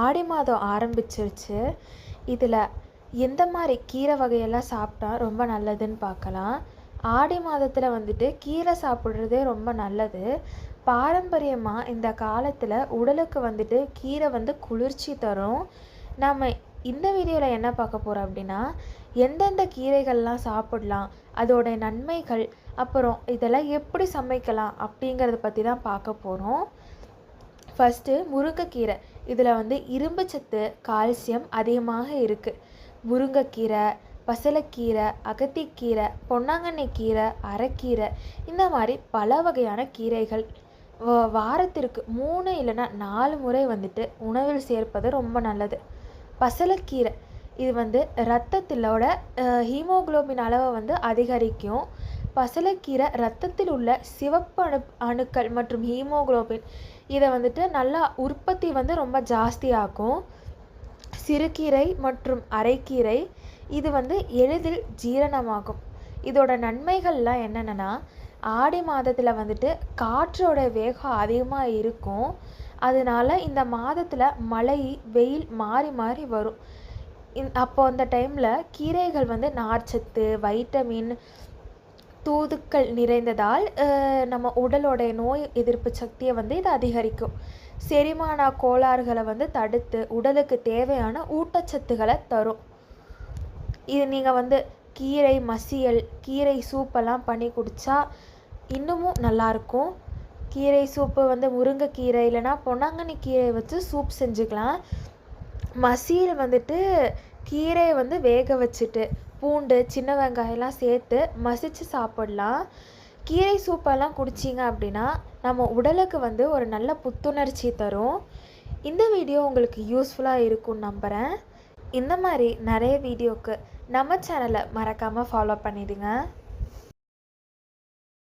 ஆடி மாதம் ஆரம்பிச்சிருச்சு. இதில் எந்த மாதிரி கீரை வகையெல்லாம் சாப்பிட்டா ரொம்ப நல்லதுன்னு பார்க்கலாம். ஆடி மாதத்தில் வந்துட்டு கீரை சாப்பிட்றதே ரொம்ப நல்லது. பாரம்பரியமாக இந்த காலத்தில் உடலுக்கு வந்துட்டு கீரை வந்து குளிர்ச்சி தரும். நாம் இந்த வீடியோவில் என்ன பார்க்க போகிறோம் அப்படின்னா, எந்தெந்த கீரைகள்லாம் சாப்பிடலாம், அதோட நன்மைகள், அப்புறம் இதெல்லாம் எப்படி சமைக்கலாம் அப்படிங்கிறத பற்றி தான் பார்க்க போகிறோம். ஃபஸ்ட்டு முருங்கைக்கீரை. இதில் வந்து இரும்பு சத்து, கால்சியம் அதிகமாக இருக்குது. முருங்கைக்கீரை, பசலைக்கீரை, அகத்திக்கீரை, பொன்னாங்கண்ணி கீரை, அரைக்கீரை, இந்த மாதிரி பல வகையான கீரைகள் வாரத்திற்கு 3 இல்லைன்னா 4 முறை வந்துட்டு உணவில் சேர்ப்பது ரொம்ப நல்லது. பசலைக்கீரை இது வந்து இரத்தத்திலோட ஹீமோகுளோபின் அளவை வந்து அதிகரிக்கும். பசலைக்கீரை இரத்தத்தில் உள்ள சிவப்பு அணுக்கள் மற்றும் ஹீமோகுளோபின் இதை வந்துட்டு நல்லா உற்பத்தி வந்து ரொம்ப ஜாஸ்தியாகும். சிறுகீரை மற்றும் அரைக்கீரை இது வந்து எளிதில் ஜீரணமாகும். இதோட நன்மைகள்லாம் என்னென்னா, ஆடி மாதத்தில் வந்துட்டு காற்றோட வேகம் அதிகமாக இருக்கும். அதனால இந்த மாதத்தில் மழை வெயில் மாறி மாறி வரும். அப்போ அந்த டைமில் கீரைகள் வந்து நார்ச்சத்து, வைட்டமின், தூதுக்கள் நிறைந்ததால் நம்ம உடலோட நோய் எதிர்ப்பு சக்தியை வந்து இது அதிகரிக்கும். செரிமான கோளாறுகளை வந்து தடுத்து உடலுக்கு தேவையான ஊட்டச்சத்துக்களை தரும். இது நீங்கள் வந்து கீரை மசியல், கீரை சூப்பெல்லாம் பண்ணி குடித்தா இன்னமும் நல்லாயிருக்கும். கீரை சூப்பு வந்து முருங்கைக்கீரை இல்லைனா பொன்னாங்கண்ணி கீரை வச்சு சூப் செஞ்சுக்கலாம். மசியல் வந்துட்டு கீரையை வந்து வேக வச்சுட்டு பூண்டு, சின்ன வெங்காயம்லாம் சேர்த்து மசித்து சாப்பிடலாம். கீரை சூப்பெல்லாம் குடிச்சிங்க அப்படின்னா நம்ம உடலுக்கு வந்து ஒரு நல்ல புத்துணர்ச்சி தரும். இந்த வீடியோ உங்களுக்கு யூஸ்ஃபுல்லாக இருக்கும்னு நம்புகிறேன். இந்த மாதிரி நிறைய வீடியோக்கு நம்ம சேனலை மறக்காமல் ஃபாலோ பண்ணிடுங்க.